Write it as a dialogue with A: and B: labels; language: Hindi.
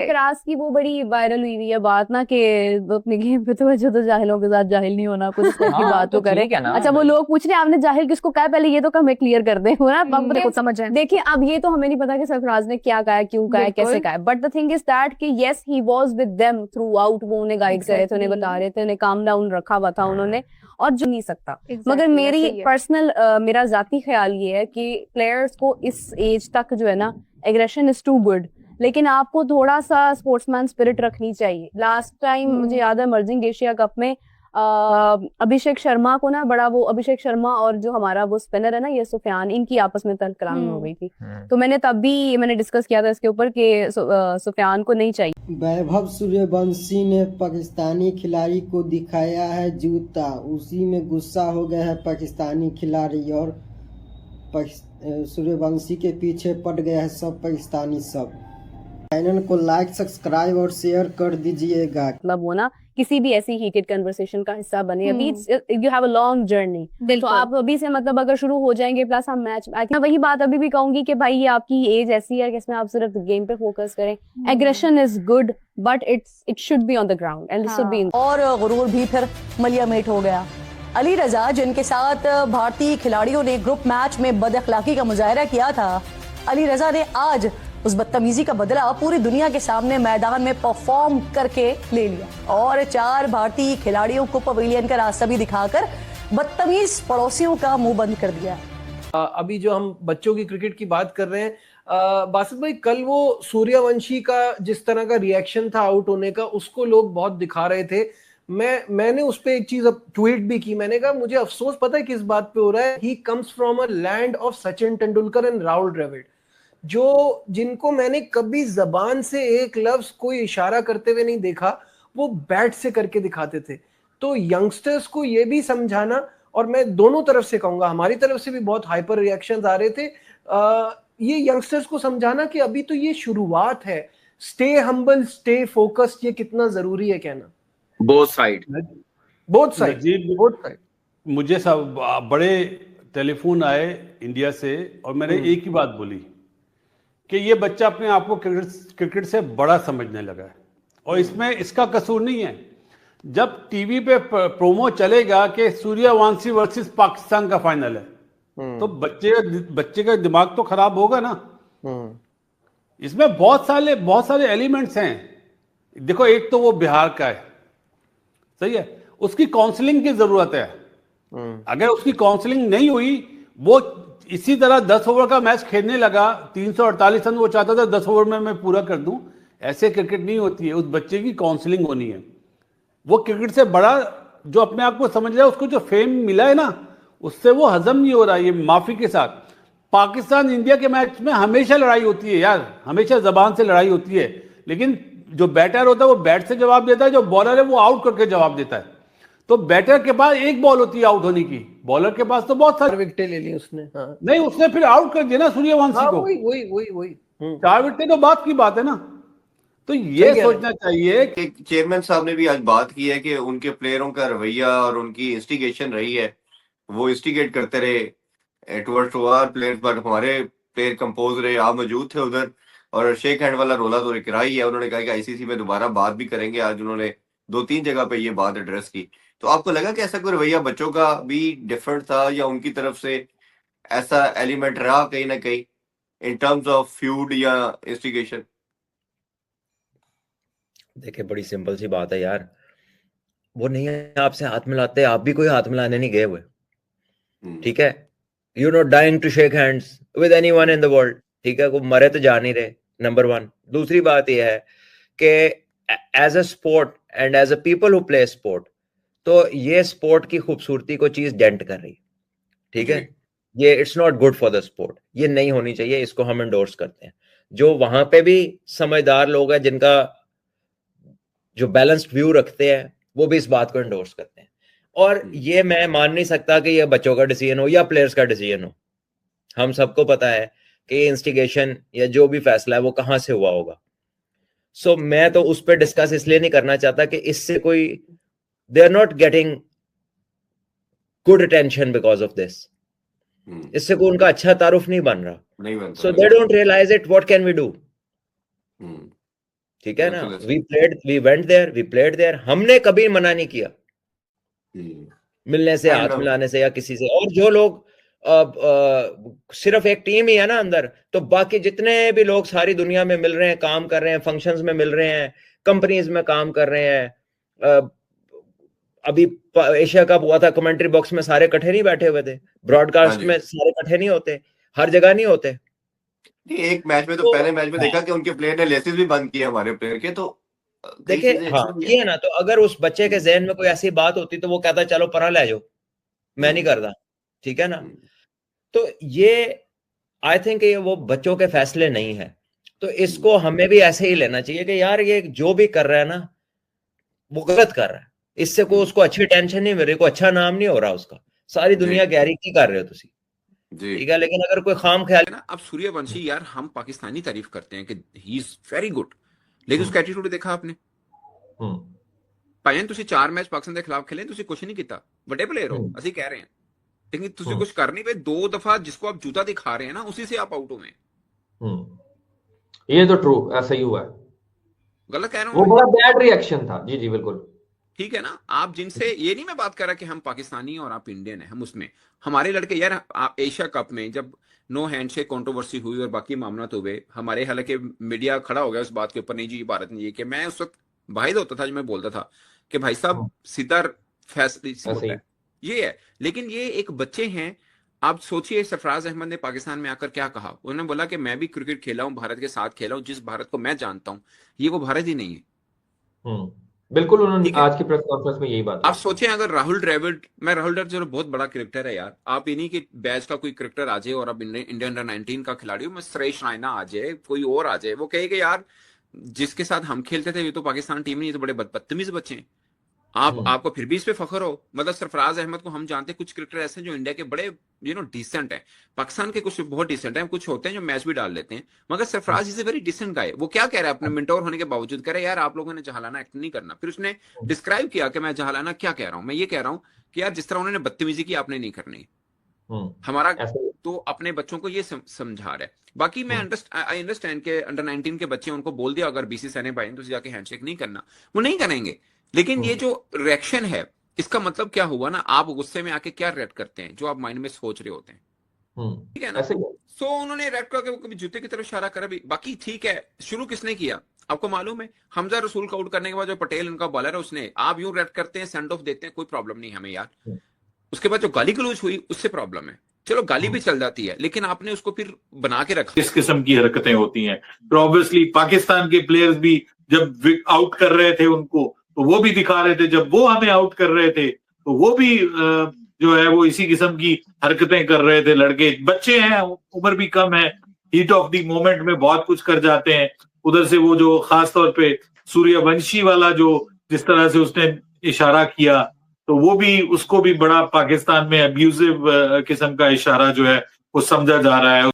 A: सरफराज की वो बड़ी वायरल हुई हुई है बात ना कि अपने गेम पे तो जो जाहिलों के साथ जाहिल नहीं होना, कुछ इस तरह की बात तो करे। अच्छा वो लोग पूछ रहे हैं आपने जाहिल किसको कहा, पहले ये तो हमें क्लियर कर दे, ना
B: कुछ समझ है।
A: देखिए अब ये तो हमें नहीं पता कि सरफराज ने क्या कहा, क्यों कहा, कैसे कहा, but the thing is that कि yes he was with them throughout, वो उन्हें गाइड कर रहे थे, उन्हें बता रहे थे, उन्हें काम डाउन रखा हुआ था उन्होंने, और जो नहीं सकता। मगर मेरी पर्सनल मेरा जाती ख्याल ये है कि प्लेयर्स को इस एज तक जो है ना, एग्रेशन इज टू गुड, लेकिन आपको थोड़ा सा स्पोर्ट्समैन स्पिरिट रखनी चाहिए। लास्ट टाइम मुझे याद है इमर्जिंग एशिया कप में अभिषेक शर्मा को ना बड़ा वो, अभिषेक शर्मा और जो हमारा वो स्पिनर है ना ये सुफियान, इनकी आपस में तलकलामी हो गई थी। तो मैंने तब भी मैंने डिस्कस किया था इसके ऊपर कि सुफियान को नहीं चाहिए।
C: वैभव सूर्यवंशी ने पाकिस्तानी खिलाड़ी को दिखाया है जूता, उसी में गुस्सा हो गए हैं पाकिस्तानी खिलाड़ी और सूर्यवंशी के पीछे पड़ गया है सब पाकिस्तानी। सब चैनल को लाइक सब्सक्राइब और शेयर कर दीजिएगा।
A: मतलब वो ना किसी भी ऐसी हीटेड कन्वर्सेशन का हिस्सा बने, अभी you have a long journey, तो आप अभी से मतलब अगर शुरू हो जाएंगे, प्लस हम मैच, मैं वही बात अभी भी कहूंगी कि भाई ये आपकी एज ऐसी है कि इसमें आप सिर्फ गेम पे फोकस करें। Aggression is good but it should be on the ground and it should be.
D: और गुरूर भी फिर मलियामेट हो गया। अली रजा जिनके साथ भारतीय खिलाड़ियों ने ग्रुप मैच में बदअखलाकी का मुजाहरा किया था, अली रजा ने आज उस बदतमीजी का बदला पूरी दुनिया के सामने मैदान में परफॉर्म करके ले लिया और 4 भारतीय खिलाड़ियों को पवेलियन का रास्ता भी दिखाकर बदतमीज पड़ोसियों का मुंह बंद कर दिया।
E: अभी जो हम बच्चों की क्रिकेट की बात कर रहे हैं, बासित भाई कल वो सूर्यवंशी का जिस तरह का रिएक्शन था आउट होने का, उसको लोग बहुत दिखा रहे थे। मैंने उस पर एक चीज ट्वीट भी की, मैंने कहा मुझे अफसोस पता है किस बात पे हो रहा है। He comes from a land of Sachin Tendulkar and Rahul Dravid, जो जिनको मैंने कभी जबान से एक लफ्ज कोई इशारा करते हुए नहीं देखा, वो बैट से करके दिखाते थे। तो यंगस्टर्स को ये भी समझाना, और मैं दोनों तरफ से कहूंगा, हमारी तरफ से भी बहुत हाइपर रिएक्शंस आ रहे थे, ये यंगस्टर्स को समझाना कि अभी तो ये शुरुआत है, स्टे हम्बल स्टे फोकस्ड, ये कितना जरूरी है कहना। बोथ साइड
F: मुझे सब बड़े टेलीफोन आए इंडिया से और मैंने एक ही बात बोली कि ये बच्चा अपने आप को क्रिकेट से बड़ा समझने लगा है और इसमें इसका कसूर नहीं है। जब टीवी पे प्रोमो चलेगा कि सूर्यवंशी वर्सेस पाकिस्तान का फाइनल है, तो बच्चे का दिमाग तो खराब होगा ना। इसमें बहुत सारे एलिमेंट्स हैं। देखो एक तो वो बिहार का है, सही है, उसकी काउंसलिंग की जरूरत है। अगर उसकी काउंसलिंग नहीं हुई, वो इसी तरह 10 ओवर का मैच खेलने लगा, 348 रन वो चाहता था 10 ओवर में मैं पूरा कर दूं, ऐसे क्रिकेट नहीं होती है। उस बच्चे की काउंसलिंग होनी है। वो क्रिकेट से बड़ा जो अपने आप को समझ रहा है, उसको जो फेम मिला है ना, उससे वो हजम नहीं हो रहा है। ये माफी के साथ पाकिस्तान इंडिया के मैच में हमेशा लड़ाई होती है यार, हमेशा जबान से लड़ाई होती है, लेकिन जो बैटर होता है वो बैट से जवाब देता है, जो बॉलर है वो आउट करके जवाब देता है। तो बैटर के पास एक बॉल होती है आउट होने की, बॉलर के पास तो बहुत सारी
E: विकेटें ले ली उसने। हाँ।
F: नहीं, उसने फिर आउट कर दिया ना सूर्यवंशी को।
E: वही
F: 4 विकेटें तो बात की बात है ना। तो ये सोचना चाहिए
G: कि चेयरमैन साहब ने भी आज बात की है कि उनके प्लेयरों का रवैया और उनकी इंस्टिगेशन रही है, वो इंस्टिगेट करते रहे टुवर्ड्स प्लेयर्स, बट हमारे प्लेयर कंपोज रहे। आप मौजूद थे उधर, और शेक हैंड वाला रोला तो एक ही है। उन्होंने कहा कि आईसीसी में दोबारा बात भी करेंगे। आज उन्होंने 2-3 जगह पे ये बात एड्रेस की। तो आपको लगा कि ऐसा कोई रवैया बच्चों का भी डिफरेंट था, या उनकी तरफ से ऐसा एलिमेंट रहा कहीं ना कहीं इन टर्म्स ऑफ फ्यूड या इंस्टिगेशन?
H: देखिए बड़ी सिंपल सी बात है यार, वो नहीं है आपसे हाथ मिलाते, आप भी कोई हाथ मिलाने नहीं गए हुए, ठीक है। You know dying to shake hands with anyone in the world, ठीक है, कोई मरे तो जा नहीं रहे, नंबर 1। दूसरी बात यह है कि as a sport and as a people who play sport, तो ये स्पोर्ट की खूबसूरती को चीज डेंट कर रही, ठीक है। ये it's not good for the sport, ये नहीं होनी चाहिए, इसको हम एंडोर्स करते हैं। जो वहां पे भी समझदार लोग हैं, जिनका जो बैलेंस्ड व्यू रखते हैं, वो भी इस बात को एंडोर्स करते हैं। और ये मैं मान नहीं सकता कि ये बच्चों का डिसीजन हो या प्लेयर्स का डिसीजन हो। हम सबको पता है कि ये इंस्टिगेशन या जो भी फैसला है वो कहां से हुआ होगा। सो मैं तो उस पर डिस्कस इसलिए नहीं करना चाहता कि इससे कोई they are not getting good attention because of this. इससे कोई उनका अच्छा तारुफ नहीं बन रहा। So they don't realise it, what can we do. ठीक है ना,
G: बिल्कुल।
H: We went there, we played there, हमने कभी मना नहीं किया मिलने से, हाथ मिलाने से या किसी से। और जो लोग सिर्फ एक टीम ही है ना अंदर, तो बाकी जितने भी लोग सारी दुनिया में मिल रहे हैं, काम कर रहे हैं, फंक्शंस में मिल रहे हैं, कंपनीज में काम कर रहे हैं, अभी एशिया कप हुआ था, कमेंट्री बॉक्स में सारे इकट्ठे नहीं बैठे हुए थे, ब्रॉडकास्ट में सारे इकट्ठे नहीं होते, हर जगह नहीं होते।
G: एक मैच में तो पहले मैच में देखा कि उनके प्लेयर ने लेसेस भी बंद किए हमारे प्लेयर के, तो
H: देखिए हाँ ये है ना, तो अगर उस बच्चे के जहन में कोई ऐसी बात होती तो वो कहता चलो परा ले जाओ, मैं नहीं करता, ठीक है ना। तो ये आई थिंक ये वो बच्चों के फैसले नहीं है, तो इसको हमें भी ऐसे ही लेना चाहिए कि यार ये जो भी कर रहा है ना वो गलत कर रहा है, इससे कोई उसको अच्छी टेंशन नहीं मिल रही, कोई अच्छा नाम नहीं हो रहा उसका, सारी दुनिया गहरी की कर रहे हो तुसी, ठीक है। लेकिन अगर कोई खाम ख्याल
B: ना, अब सूर्यवंशी यार हम पाकिस्तानी तारीफ करते हैं कि ही इज वेरी गुड, लेकिन उसका एटीट्यूड देखा आपने ਭਾਵੇਂ ਤੁਸੀਂ 4 ਮੈਚ ਪਾਕਿਸਤਾਨ ਦੇ ਖਿਲਾਫ खेले, ਤੁਸੀਂ ਕੁਝ ਨਹੀਂ ਕੀਤਾ, ਵੱਡੇ प्लेयर हो, ਅਸੀਂ कह रहे हैं, लेकिन ਤੁਸੀਂ कुछ कर नहीं पे, 2 दफा जिसको आप जूता दिखा रहे हैं ना उसी से आप आउट हुए।
I: ये तो ट्रू, ऐसा ही हुआ है,
B: गलत कह रहा
I: वो
B: हूँ,
I: बड़ा बैड रिएक्शन था। जी जी बिल्कुल
B: ठीक है ना। आप जिनसे, ये नहीं मैं बात कर रहा कि हम पाकिस्तानी और आप इंडियन है, हम उसमें हमारे लड़के यार, एशिया कप में जब नो हैंडशेक कंट्रोवर्सी हुई और बाकी मामला तो हुए, हमारे हालांकि मीडिया खड़ा हो गया उस बात के ऊपर, नहीं जी भारत ने ये, कि मैं उस वक्त बाहिर होता था, जो मैं बोलता था कि भाई साहब सीधा फैसले होता है, ये है। लेकिन ये एक बच्चे हैं, आप सोचिए सरफराज अहमद ने पाकिस्तान में आकर क्या कहा, उन्होंने बोला कि मैं भी क्रिकेट खेला हूं, भारत के साथ खेला हूं, जिस भारत को मैं जानता हूं ये वो भारत ही नहीं है।
I: बिल्कुल, उन्होंने आज की प्रेस कॉन्फ्रेंस में यही बात।
B: आप सोचें अगर राहुल द्रविड़, मैं राहुल द्रविड़ जो बहुत बड़ा क्रिकेटर है यार, आप इन्हीं के बैच का कोई क्रिकेटर आ जाए और अब इंडिया अंडर 19 का खिलाड़ी हूं मैं, सुरेश रायना आ जाए, कोई और आ जाए, वो कहे कि यार जिसके साथ हम खेलते थे ये तो पाकिस्तान टीम नहीं, ये तो बड़े बदतमीज बच्चे हैं, आपको फिर भी इस पे फख्र हो। मतलब सरफराज अहमद को हम जानते हैं, कुछ क्रिकेटर ऐसे हैं जो इंडिया के बड़े डिसेंट है, पाकिस्तान के कुछ बहुत डिसेंट है, कुछ होते हैं जो मैच भी डाल लेते हैं, मगर Sarfaraz is a very decent guy. वो क्या कह रहा है अपने मिंटोर होने के बावजूद, कह रहा है यार आप लोगों ने जहालाना एक्ट नहीं करना। फिर उसने डिस्क्राइब किया कि मैं जहालाना क्या कह रहा हूं, मैं ये कह रहा हूं कि यार जिस तरह उन्होंने बदतमीजी की आपने नहीं करनी, हमारा तो अपने बच्चों को ये समझा रहा है। बाकी मैं आई अंडरस्टैंड के अंडर 19 के बच्चे, उनको बोल दिया अगर बीसी सैने भाई तो जाके हैंडशेक नहीं करना, वो नहीं करेंगे। लेकिन ये जो रिएक्शन है, इसका मतलब क्या हुआ ना, आप गुस्से में आके क्या रिएक्ट करते हैं, जो आप माइंड में सोच रहे होते हैं, ठीक है ना। सो उन्होंने रिएक्ट करके कभी जूते की तरफ इशारा करा भी, बाकी ठीक है। शुरू किसने किया आपको मालूम है, हमजा रसूल का आउट करने के बाद जो पटेल उनका बॉलर है, उसने, आप यूं रिएक्ट करते हैं, सेंड ऑफ देते हैं, कोई प्रॉब्लम नहीं हमें यार। उसके बाद जो गाली गलौज हुई उससे प्रॉब्लम है, चलो गाली भी चल जाती है, लेकिन आपने उसको फिर बना के रखा।
J: इस किस्म की हरकतें होती हैं, तो ऑब्वियसली पाकिस्तान के प्लेयर्स भी जब आउट कर रहे थे उनको, तो वो भी दिखा रहे थे, जब वो हमें आउट कर रहे थे तो वो भी जो है वो इसी किस्म की हरकतें कर रहे थे। लड़के बच्चे हैं, उम्र भी कम है, हीट ऑफ द मोमेंट में बहुत कुछ कर जाते हैं। उधर से वो जो खास तौर पे सूर्यवंशी वाला जो जिस तरह से उसने इशारा किया, तो वो भी, उसको भी बड़ा पाकिस्तान में अब्यूजिव किस्म का इशारा जो है वो समझा जा रहा है।